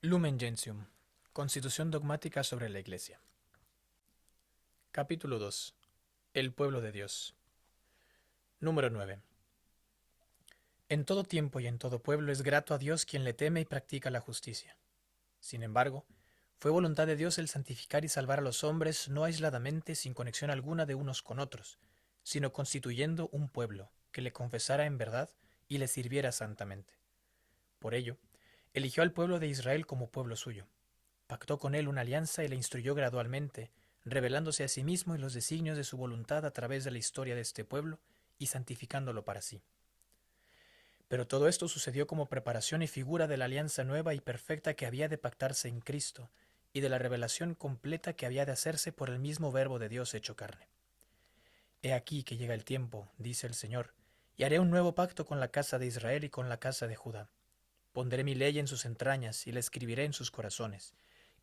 Lumen Gentium. Constitución dogmática sobre la Iglesia. Capítulo 2. El pueblo de Dios. Número 9. En todo tiempo y en todo pueblo es grato a Dios quien le teme y practica la justicia. Sin embargo, fue voluntad de Dios el santificar y salvar a los hombres no aisladamente sin conexión alguna de unos con otros, sino constituyendo un pueblo que le confesara en verdad y le sirviera santamente. Por ello, eligió al pueblo de Israel como pueblo suyo. Pactó con él una alianza y le instruyó gradualmente, revelándose a sí mismo y los designios de su voluntad a través de la historia de este pueblo y santificándolo para sí. Pero todo esto sucedió como preparación y figura de la alianza nueva y perfecta que había de pactarse en Cristo y de la revelación completa que había de hacerse por el mismo Verbo de Dios hecho carne. He aquí que llega el tiempo, dice el Señor, y haré un nuevo pacto con la casa de Israel y con la casa de Judá. Pondré mi ley en sus entrañas y la escribiré en sus corazones,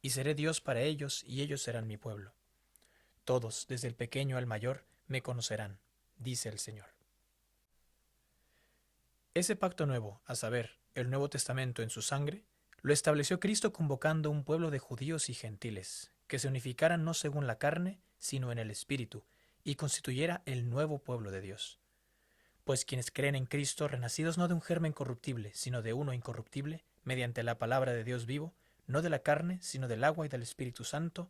y seré Dios para ellos y ellos serán mi pueblo. Todos, desde el pequeño al mayor, me conocerán, dice el Señor. Ese pacto nuevo, a saber, el Nuevo Testamento en su sangre, lo estableció Cristo convocando un pueblo de judíos y gentiles, que se unificaran no según la carne, sino en el Espíritu, y constituyera el nuevo pueblo de Dios. Pues quienes creen en Cristo, renacidos no de un germen corruptible, sino de uno incorruptible, mediante la palabra de Dios vivo, no de la carne, sino del agua y del Espíritu Santo,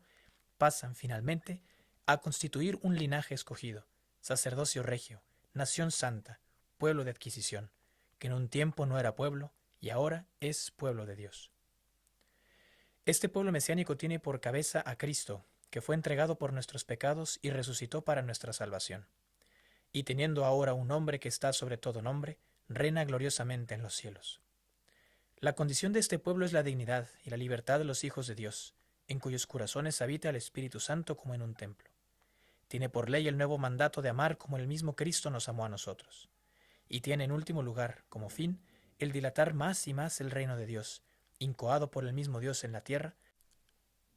pasan finalmente a constituir un linaje escogido, sacerdocio regio, nación santa, pueblo de adquisición, que en un tiempo no era pueblo y ahora es pueblo de Dios. Este pueblo mesiánico tiene por cabeza a Cristo, que fue entregado por nuestros pecados y resucitó para nuestra salvación. Y teniendo ahora un nombre que está sobre todo nombre, reina gloriosamente en los cielos. La condición de este pueblo es la dignidad y la libertad de los hijos de Dios, en cuyos corazones habita el Espíritu Santo como en un templo. Tiene por ley el nuevo mandato de amar como el mismo Cristo nos amó a nosotros. Y tiene en último lugar, como fin, el dilatar más y más el reino de Dios, incoado por el mismo Dios en la tierra,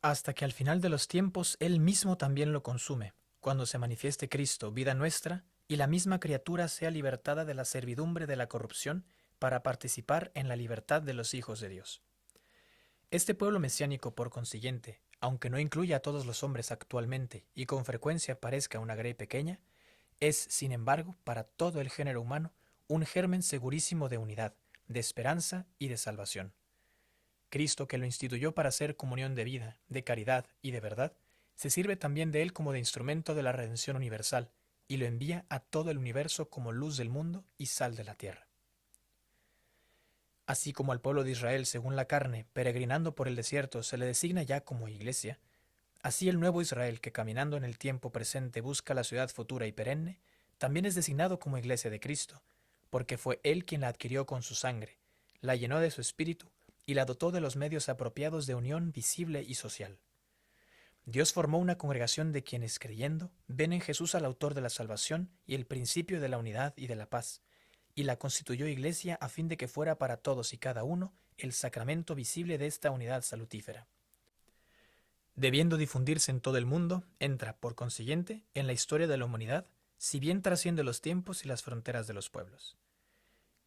hasta que al final de los tiempos Él mismo también lo consume, cuando se manifieste Cristo, vida nuestra, y la misma criatura sea libertada de la servidumbre de la corrupción para participar en la libertad de los hijos de Dios. Este pueblo mesiánico, por consiguiente, aunque no incluya a todos los hombres actualmente y con frecuencia parezca una grey pequeña, es, sin embargo, para todo el género humano, un germen segurísimo de unidad, de esperanza y de salvación. Cristo, que lo instituyó para ser comunión de vida, de caridad y de verdad, se sirve también de él como de instrumento de la redención universal, y lo envía a todo el universo como luz del mundo y sal de la tierra. Así como al pueblo de Israel, según la carne, peregrinando por el desierto, se le designa ya como iglesia, así el nuevo Israel, que caminando en el tiempo presente busca la ciudad futura y perenne, también es designado como iglesia de Cristo, porque fue Él quien la adquirió con su sangre, la llenó de su espíritu y la dotó de los medios apropiados de unión visible y social. Dios formó una congregación de quienes, creyendo, ven en Jesús al autor de la salvación y el principio de la unidad y de la paz, y la constituyó iglesia a fin de que fuera para todos y cada uno el sacramento visible de esta unidad salutífera. Debiendo difundirse en todo el mundo, entra, por consiguiente, en la historia de la humanidad, si bien trasciende los tiempos y las fronteras de los pueblos.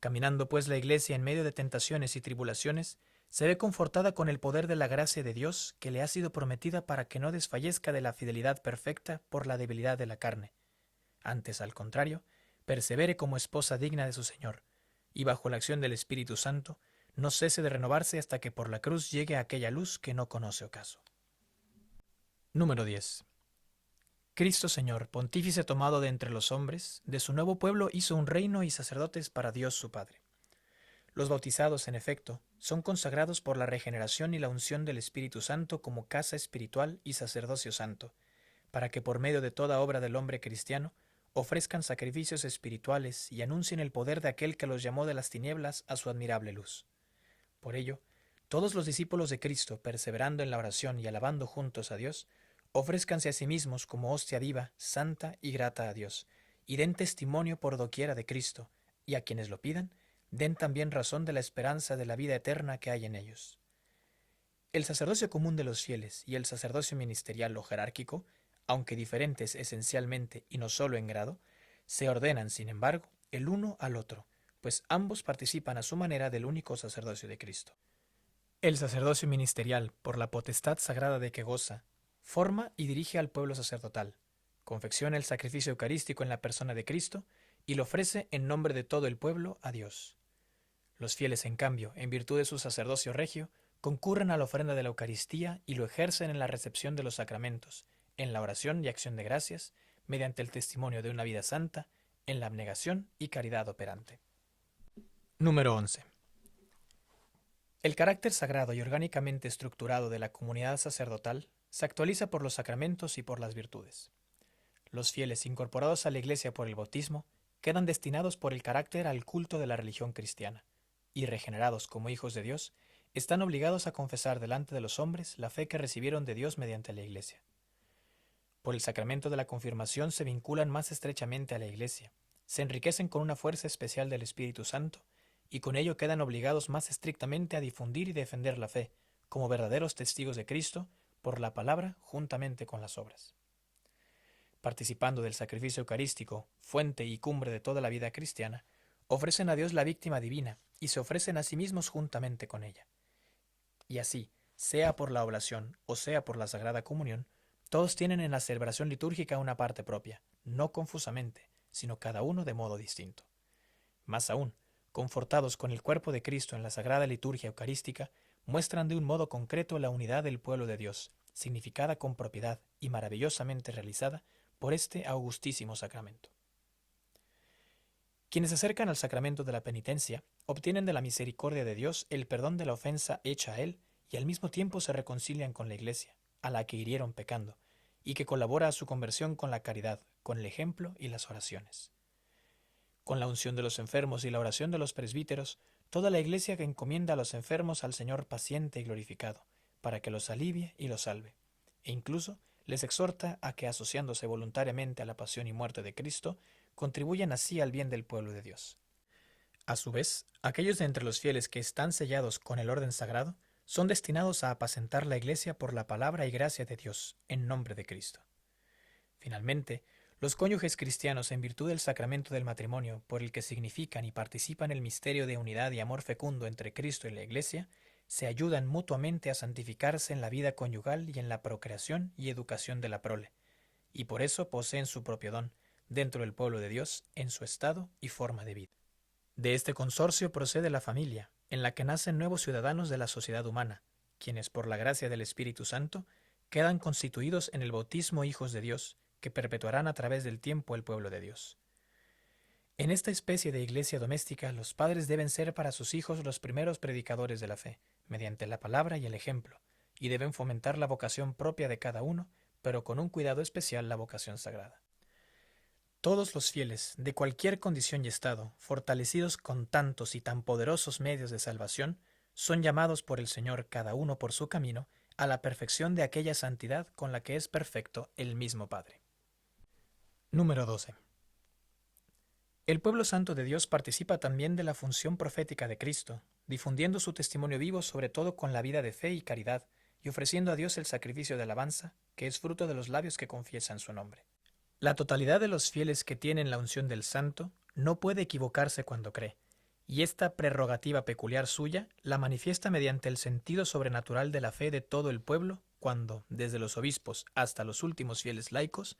Caminando pues la Iglesia en medio de tentaciones y tribulaciones, se ve confortada con el poder de la gracia de Dios que le ha sido prometida para que no desfallezca de la fidelidad perfecta por la debilidad de la carne. Antes, al contrario, persevere como esposa digna de su Señor, y bajo la acción del Espíritu Santo, no cese de renovarse hasta que por la cruz llegue a aquella luz que no conoce ocaso. Número 10. Cristo Señor, pontífice tomado de entre los hombres, de su nuevo pueblo hizo un reino y sacerdotes para Dios su Padre. Los bautizados, en efecto, son consagrados por la regeneración y la unción del Espíritu Santo como casa espiritual y sacerdocio santo, para que por medio de toda obra del hombre cristiano ofrezcan sacrificios espirituales y anuncien el poder de aquel que los llamó de las tinieblas a su admirable luz. Por ello, todos los discípulos de Cristo, perseverando en la oración y alabando juntos a Dios, ofrézcanse a sí mismos como hostia viva, santa y grata a Dios, y den testimonio por doquiera de Cristo, y a quienes lo pidan, den también razón de la esperanza de la vida eterna que hay en ellos. El sacerdocio común de los fieles y el sacerdocio ministerial o jerárquico, aunque diferentes esencialmente y no solo en grado, se ordenan, sin embargo, el uno al otro, pues ambos participan a su manera del único sacerdocio de Cristo. El sacerdocio ministerial, por la potestad sagrada de que goza, forma y dirige al pueblo sacerdotal, confecciona el sacrificio eucarístico en la persona de Cristo y lo ofrece en nombre de todo el pueblo a Dios. Los fieles, en cambio, en virtud de su sacerdocio regio, concurren a la ofrenda de la Eucaristía y lo ejercen en la recepción de los sacramentos, en la oración y acción de gracias, mediante el testimonio de una vida santa, en la abnegación y caridad operante. Número 11. El carácter sagrado y orgánicamente estructurado de la comunidad sacerdotal se actualiza por los sacramentos y por las virtudes. Los fieles incorporados a la Iglesia por el bautismo quedan destinados por el carácter al culto de la religión cristiana, y regenerados como hijos de Dios, están obligados a confesar delante de los hombres la fe que recibieron de Dios mediante la Iglesia. Por el sacramento de la confirmación se vinculan más estrechamente a la Iglesia, se enriquecen con una fuerza especial del Espíritu Santo, y con ello quedan obligados más estrictamente a difundir y defender la fe, como verdaderos testigos de Cristo, por la palabra juntamente con las obras. Participando del sacrificio eucarístico, fuente y cumbre de toda la vida cristiana, ofrecen a Dios la víctima divina y se ofrecen a sí mismos juntamente con ella. Y así, sea por la oblación o sea por la Sagrada Comunión, todos tienen en la celebración litúrgica una parte propia, no confusamente, sino cada uno de modo distinto. Más aún, confortados con el cuerpo de Cristo en la Sagrada Liturgia Eucarística, muestran de un modo concreto la unidad del pueblo de Dios, significada con propiedad y maravillosamente realizada por este augustísimo sacramento. Quienes se acercan al sacramento de la penitencia obtienen de la misericordia de Dios el perdón de la ofensa hecha a Él y al mismo tiempo se reconcilian con la Iglesia, a la que hirieron pecando, y que colabora a su conversión con la caridad, con el ejemplo y las oraciones. Con la unción de los enfermos y la oración de los presbíteros, toda la Iglesia que encomienda a los enfermos al Señor paciente y glorificado, para que los alivie y los salve, e incluso les exhorta a que, asociándose voluntariamente a la pasión y muerte de Cristo, contribuyan así al bien del pueblo de Dios. A su vez, aquellos de entre los fieles que están sellados con el orden sagrado son destinados a apacentar la Iglesia por la palabra y gracia de Dios, en nombre de Cristo. Finalmente, los cónyuges cristianos, en virtud del sacramento del matrimonio, por el que significan y participan el misterio de unidad y amor fecundo entre Cristo y la Iglesia, se ayudan mutuamente a santificarse en la vida conyugal y en la procreación y educación de la prole, y por eso poseen su propio don, dentro del pueblo de Dios, en su estado y forma de vida. De este consorcio procede la familia, en la que nacen nuevos ciudadanos de la sociedad humana, quienes por la gracia del Espíritu Santo quedan constituidos en el bautismo hijos de Dios, que perpetuarán a través del tiempo el pueblo de Dios. En esta especie de iglesia doméstica, los padres deben ser para sus hijos los primeros predicadores de la fe, mediante la palabra y el ejemplo, y deben fomentar la vocación propia de cada uno, pero con un cuidado especial la vocación sagrada. Todos los fieles, de cualquier condición y estado, fortalecidos con tantos y tan poderosos medios de salvación, son llamados por el Señor, cada uno por su camino, a la perfección de aquella santidad con la que es perfecto el mismo Padre. Número 12. El pueblo santo de Dios participa también de la función profética de Cristo, difundiendo su testimonio vivo sobre todo con la vida de fe y caridad, y ofreciendo a Dios el sacrificio de alabanza, que es fruto de los labios que confiesan su nombre. La totalidad de los fieles que tienen la unción del santo no puede equivocarse cuando cree, y esta prerrogativa peculiar suya la manifiesta mediante el sentido sobrenatural de la fe de todo el pueblo cuando, desde los obispos hasta los últimos fieles laicos,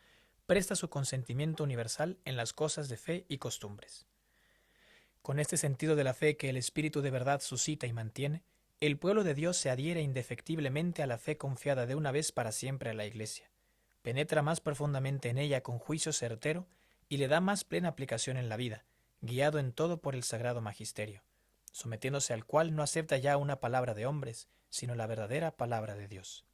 presta su consentimiento universal en las cosas de fe y costumbres. Con este sentido de la fe que el Espíritu de verdad suscita y mantiene, el pueblo de Dios se adhiere indefectiblemente a la fe confiada de una vez para siempre a la Iglesia, penetra más profundamente en ella con juicio certero y le da más plena aplicación en la vida, guiado en todo por el sagrado magisterio, sometiéndose al cual no acepta ya una palabra de hombres, sino la verdadera palabra de Dios.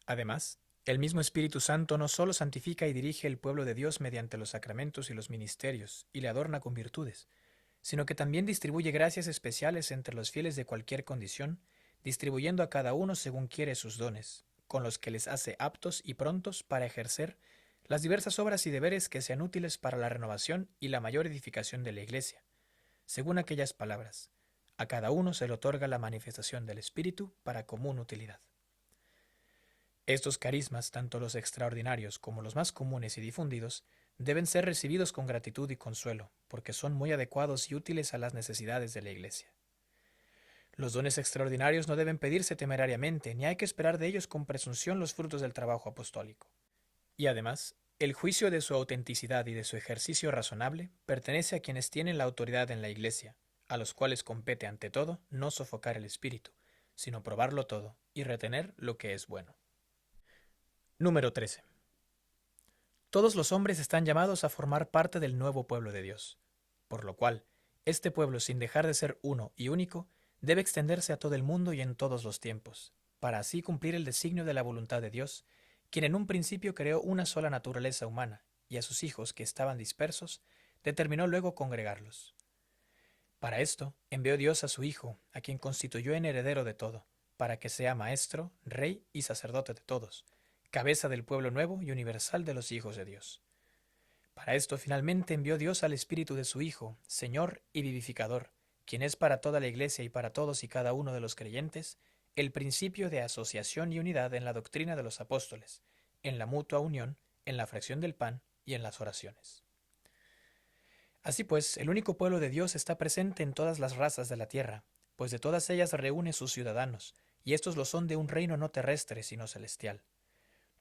Además, el mismo Espíritu Santo no solo santifica y dirige el pueblo de Dios mediante los sacramentos y los ministerios, y le adorna con virtudes, sino que también distribuye gracias especiales entre los fieles de cualquier condición, distribuyendo a cada uno según quiere sus dones, con los que les hace aptos y prontos para ejercer las diversas obras y deberes que sean útiles para la renovación y la mayor edificación de la Iglesia, según aquellas palabras. A cada uno se le otorga la manifestación del Espíritu para común utilidad. Estos carismas, tanto los extraordinarios como los más comunes y difundidos, deben ser recibidos con gratitud y consuelo, porque son muy adecuados y útiles a las necesidades de la Iglesia. Los dones extraordinarios no deben pedirse temerariamente, ni hay que esperar de ellos con presunción los frutos del trabajo apostólico. Y además, el juicio de su autenticidad y de su ejercicio razonable pertenece a quienes tienen la autoridad en la Iglesia, a los cuales compete ante todo no sofocar el espíritu, sino probarlo todo y retener lo que es bueno. Número 13. Todos los hombres están llamados a formar parte del nuevo pueblo de Dios, por lo cual, este pueblo, sin dejar de ser uno y único, debe extenderse a todo el mundo y en todos los tiempos, para así cumplir el designio de la voluntad de Dios, quien en un principio creó una sola naturaleza humana, y a sus hijos que estaban dispersos, determinó luego congregarlos. Para esto, envió Dios a su Hijo, a quien constituyó en heredero de todo, para que sea maestro, rey y sacerdote de todos, cabeza del pueblo nuevo y universal de los hijos de Dios. Para esto finalmente envió Dios al Espíritu de su Hijo, Señor y vivificador, quien es para toda la Iglesia y para todos y cada uno de los creyentes, el principio de asociación y unidad en la doctrina de los apóstoles, en la mutua unión, en la fracción del pan y en las oraciones. Así pues, el único pueblo de Dios está presente en todas las razas de la tierra, pues de todas ellas reúne sus ciudadanos, y estos lo son de un reino no terrestre, sino celestial.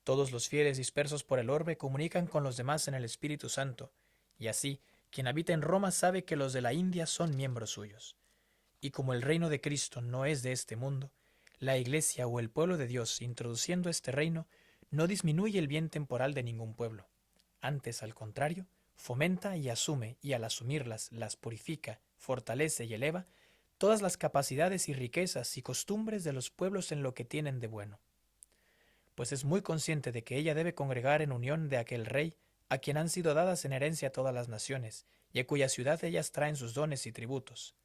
Todos los fieles dispersos por el orbe comunican con los demás en el Espíritu Santo, y así, quien habita en Roma sabe que los de la India son miembros suyos. Y como el reino de Cristo no es de este mundo, la Iglesia o el pueblo de Dios, introduciendo este reino, no disminuye el bien temporal de ningún pueblo. Antes, al contrario, fomenta y asume, y al asumirlas, las purifica, fortalece y eleva todas las capacidades y riquezas y costumbres de los pueblos en lo que tienen de bueno. Pues es muy consciente de que ella debe congregar en unión de aquel rey, a quien han sido dadas en herencia todas las naciones, y a cuya ciudad ellas traen sus dones y tributos.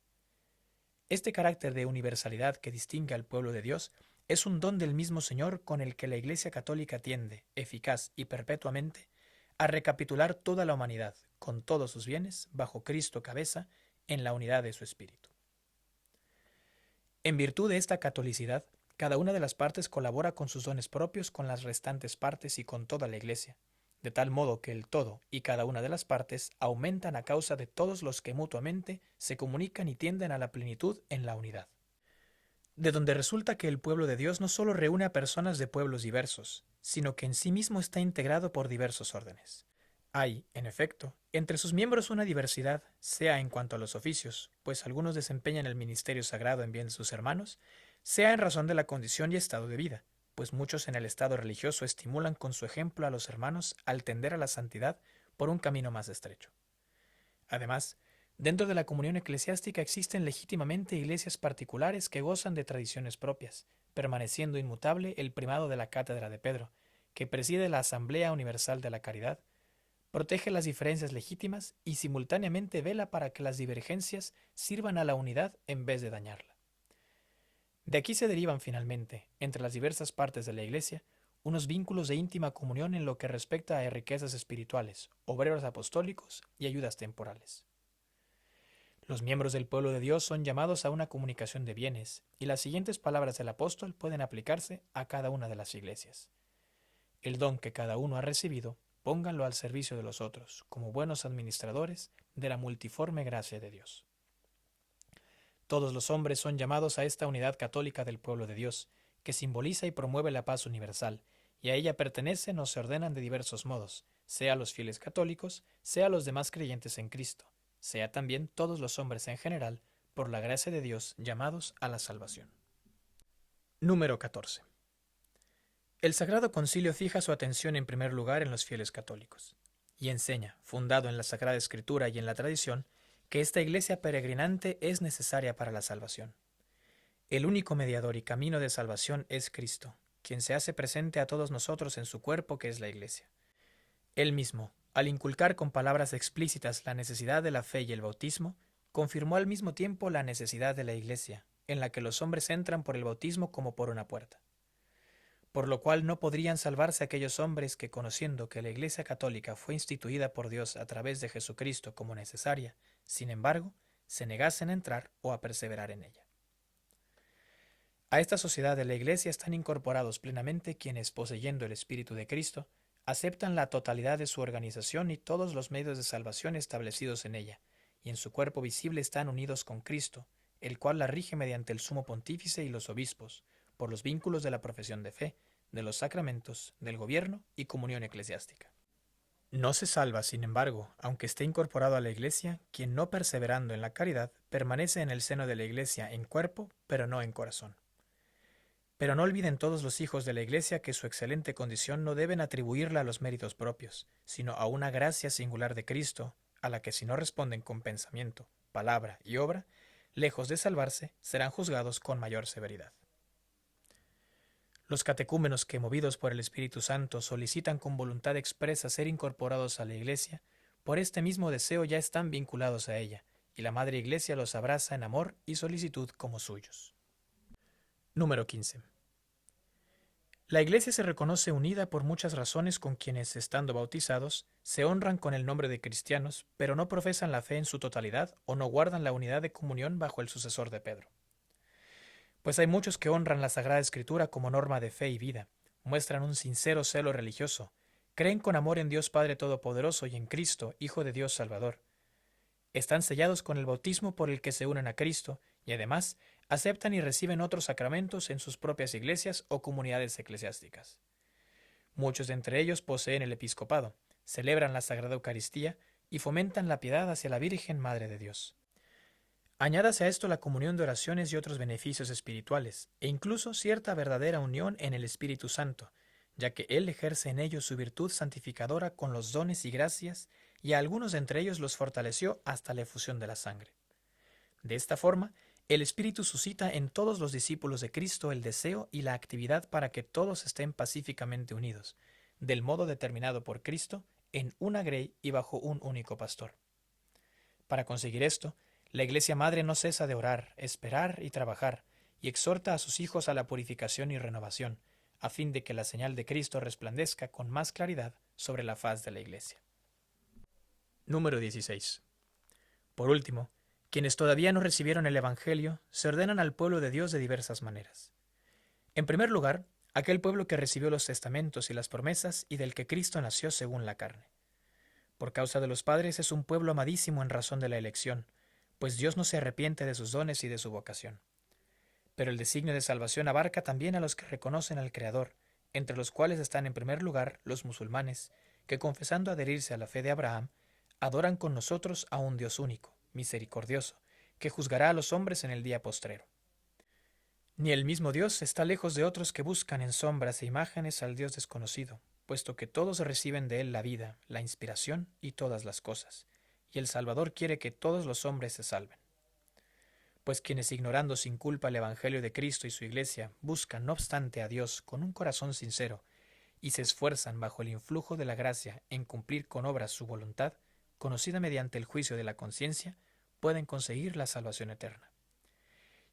Este carácter de universalidad que distingue al pueblo de Dios es un don del mismo Señor con el que la Iglesia Católica tiende, eficaz y perpetuamente, a recapitular toda la humanidad, con todos sus bienes, bajo Cristo cabeza, en la unidad de su Espíritu. En virtud de esta catolicidad, cada una de las partes colabora con sus dones propios con las restantes partes y con toda la Iglesia, de tal modo que el todo y cada una de las partes aumentan a causa de todos los que mutuamente se comunican y tienden a la plenitud en la unidad. De donde resulta que el pueblo de Dios no solo reúne a personas de pueblos diversos, sino que en sí mismo está integrado por diversos órdenes. Hay, en efecto, entre sus miembros una diversidad, sea en cuanto a los oficios, pues algunos desempeñan el ministerio sagrado en bien de sus hermanos, sea en razón de la condición y estado de vida, pues muchos en el estado religioso estimulan con su ejemplo a los hermanos al tender a la santidad por un camino más estrecho. Además, dentro de la comunión eclesiástica existen legítimamente iglesias particulares que gozan de tradiciones propias, permaneciendo inmutable el primado de la Cátedra de Pedro, que preside la Asamblea Universal de la Caridad, protege las diferencias legítimas y simultáneamente vela para que las divergencias sirvan a la unidad en vez de dañarla. De aquí se derivan finalmente, entre las diversas partes de la Iglesia, unos vínculos de íntima comunión en lo que respecta a riquezas espirituales, obreros apostólicos y ayudas temporales. Los miembros del pueblo de Dios son llamados a una comunicación de bienes, y las siguientes palabras del apóstol pueden aplicarse a cada una de las iglesias. El don que cada uno ha recibido, pónganlo al servicio de los otros, como buenos administradores de la multiforme gracia de Dios. Todos los hombres son llamados a esta unidad católica del pueblo de Dios, que simboliza y promueve la paz universal, y a ella pertenecen o se ordenan de diversos modos, sea los fieles católicos, sea los demás creyentes en Cristo, sea también todos los hombres en general, por la gracia de Dios llamados a la salvación. Número 14. El Sagrado Concilio fija su atención en primer lugar en los fieles católicos, y enseña, fundado en la Sagrada Escritura y en la tradición, que esta iglesia peregrinante es necesaria para la salvación. El único mediador y camino de salvación es Cristo, quien se hace presente a todos nosotros en su cuerpo que es la iglesia. Él mismo, al inculcar con palabras explícitas la necesidad de la fe y el bautismo, confirmó al mismo tiempo la necesidad de la iglesia, en la que los hombres entran por el bautismo como por una puerta. Por lo cual no podrían salvarse aquellos hombres que, conociendo que la Iglesia Católica fue instituida por Dios a través de Jesucristo como necesaria, sin embargo, se negasen a entrar o a perseverar en ella. A esta sociedad de la Iglesia están incorporados plenamente quienes, poseyendo el Espíritu de Cristo, aceptan la totalidad de su organización y todos los medios de salvación establecidos en ella, y en su cuerpo visible están unidos con Cristo, el cual la rige mediante el sumo pontífice y los obispos, por los vínculos de la profesión de fe, de los sacramentos, del gobierno y comunión eclesiástica. No se salva, sin embargo, aunque esté incorporado a la Iglesia, quien no perseverando en la caridad, permanece en el seno de la Iglesia en cuerpo, pero no en corazón. Pero no olviden todos los hijos de la Iglesia que su excelente condición no deben atribuirla a los méritos propios, sino a una gracia singular de Cristo, a la que si no responden con pensamiento, palabra y obra, lejos de salvarse, serán juzgados con mayor severidad. Los catecúmenos que, movidos por el Espíritu Santo, solicitan con voluntad expresa ser incorporados a la Iglesia, por este mismo deseo ya están vinculados a ella, y la Madre Iglesia los abraza en amor y solicitud como suyos. Número 15. La Iglesia se reconoce unida por muchas razones con quienes, estando bautizados, se honran con el nombre de cristianos, pero no profesan la fe en su totalidad o no guardan la unidad de comunión bajo el sucesor de Pedro. Pues hay muchos que honran la Sagrada Escritura como norma de fe y vida, muestran un sincero celo religioso, creen con amor en Dios Padre Todopoderoso y en Cristo, Hijo de Dios Salvador. Están sellados con el bautismo por el que se unen a Cristo y además aceptan y reciben otros sacramentos en sus propias iglesias o comunidades eclesiásticas. Muchos de entre ellos poseen el episcopado, celebran la Sagrada Eucaristía y fomentan la piedad hacia la Virgen Madre de Dios. Añádase a esto la comunión de oraciones y otros beneficios espirituales, e incluso cierta verdadera unión en el Espíritu Santo, ya que Él ejerce en ellos su virtud santificadora con los dones y gracias, y a algunos de entre ellos los fortaleció hasta la efusión de la sangre. De esta forma, el Espíritu suscita en todos los discípulos de Cristo el deseo y la actividad para que todos estén pacíficamente unidos, del modo determinado por Cristo, en una grey y bajo un único pastor. Para conseguir esto, la Iglesia Madre no cesa de orar, esperar y trabajar, y exhorta a sus hijos a la purificación y renovación, a fin de que la señal de Cristo resplandezca con más claridad sobre la faz de la Iglesia. Número 16. Por último, quienes todavía no recibieron el Evangelio se ordenan al pueblo de Dios de diversas maneras. En primer lugar, aquel pueblo que recibió los testamentos y las promesas y del que Cristo nació según la carne. Por causa de los padres es un pueblo amadísimo en razón de la elección, pues Dios no se arrepiente de sus dones y de su vocación. Pero el designio de salvación abarca también a los que reconocen al Creador, entre los cuales están en primer lugar los musulmanes, que confesando adherirse a la fe de Abraham, adoran con nosotros a un Dios único, misericordioso, que juzgará a los hombres en el día postrero. Ni el mismo Dios está lejos de otros que buscan en sombras e imágenes al Dios desconocido, puesto que todos reciben de Él la vida, la inspiración y todas las cosas, y el Salvador quiere que todos los hombres se salven. Pues quienes ignorando sin culpa el Evangelio de Cristo y su Iglesia, buscan no obstante a Dios con un corazón sincero, y se esfuerzan bajo el influjo de la gracia en cumplir con obras su voluntad, conocida mediante el juicio de la conciencia, pueden conseguir la salvación eterna.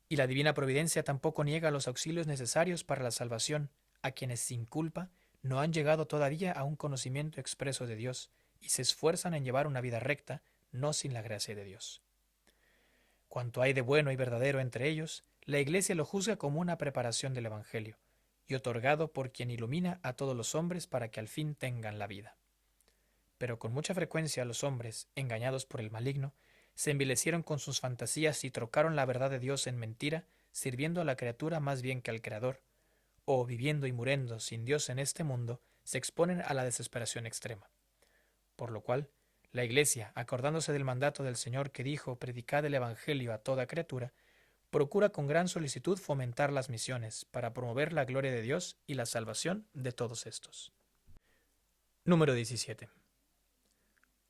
Y la divina providencia tampoco niega los auxilios necesarios para la salvación a quienes sin culpa no han llegado todavía a un conocimiento expreso de Dios y se esfuerzan en llevar una vida recta, no sin la gracia de Dios. Cuanto hay de bueno y verdadero entre ellos, la Iglesia lo juzga como una preparación del Evangelio, y otorgado por quien ilumina a todos los hombres para que al fin tengan la vida. Pero con mucha frecuencia los hombres, engañados por el maligno, se envilecieron con sus fantasías y trocaron la verdad de Dios en mentira, sirviendo a la criatura más bien que al Creador, o viviendo y muriendo sin Dios en este mundo, se exponen a la desesperación extrema. Por lo cual, la Iglesia, acordándose del mandato del Señor que dijo: predicad el Evangelio a toda criatura, procura con gran solicitud fomentar las misiones para promover la gloria de Dios y la salvación de todos estos. Número 17.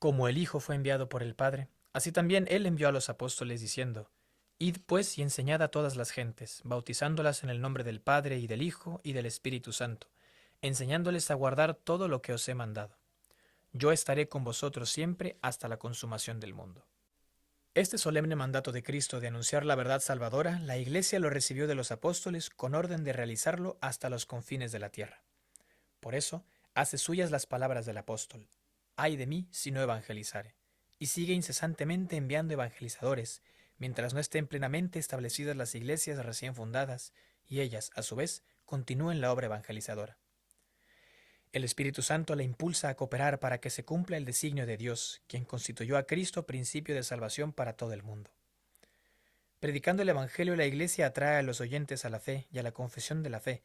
Como el Hijo fue enviado por el Padre, así también Él envió a los apóstoles diciendo: Id pues y enseñad a todas las gentes, bautizándolas en el nombre del Padre y del Hijo y del Espíritu Santo, enseñándoles a guardar todo lo que os he mandado. Yo estaré con vosotros siempre hasta la consumación del mundo. Este solemne mandato de Cristo de anunciar la verdad salvadora, la Iglesia lo recibió de los apóstoles con orden de realizarlo hasta los confines de la tierra. Por eso, hace suyas las palabras del apóstol: ay de mí si no evangelizare, y sigue incesantemente enviando evangelizadores, mientras no estén plenamente establecidas las iglesias recién fundadas, y ellas, a su vez, continúen la obra evangelizadora. El Espíritu Santo le impulsa a cooperar para que se cumpla el designio de Dios, quien constituyó a Cristo principio de salvación para todo el mundo. Predicando el Evangelio, la Iglesia atrae a los oyentes a la fe y a la confesión de la fe,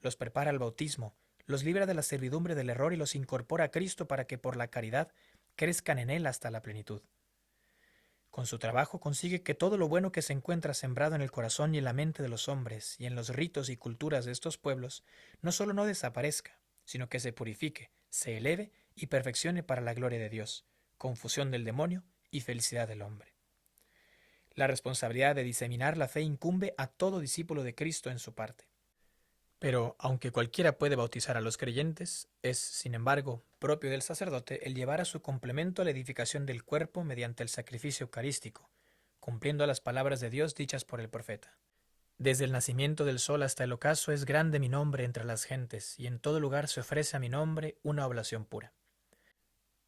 los prepara al bautismo, los libra de la servidumbre del error y los incorpora a Cristo para que por la caridad crezcan en Él hasta la plenitud. Con su trabajo consigue que todo lo bueno que se encuentra sembrado en el corazón y en la mente de los hombres y en los ritos y culturas de estos pueblos no solo no desaparezca, sino que se purifique, se eleve y perfeccione para la gloria de Dios, confusión del demonio y felicidad del hombre. La responsabilidad de diseminar la fe incumbe a todo discípulo de Cristo en su parte. Pero, aunque cualquiera puede bautizar a los creyentes, es, sin embargo, propio del sacerdote el llevar a su complemento la edificación del cuerpo mediante el sacrificio eucarístico, cumpliendo las palabras de Dios dichas por el profeta. Desde el nacimiento del sol hasta el ocaso es grande mi nombre entre las gentes, y en todo lugar se ofrece a mi nombre una oblación pura.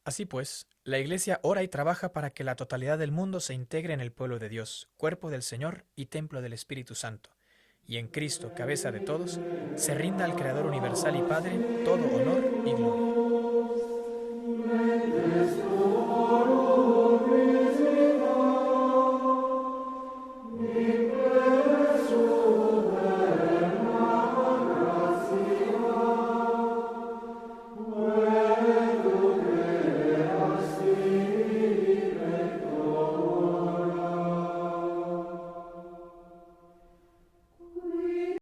Así pues, la Iglesia ora y trabaja para que la totalidad del mundo se integre en el pueblo de Dios, cuerpo del Señor y templo del Espíritu Santo, y en Cristo, cabeza de todos, se rinda al Creador universal y Padre todo honor y gloria.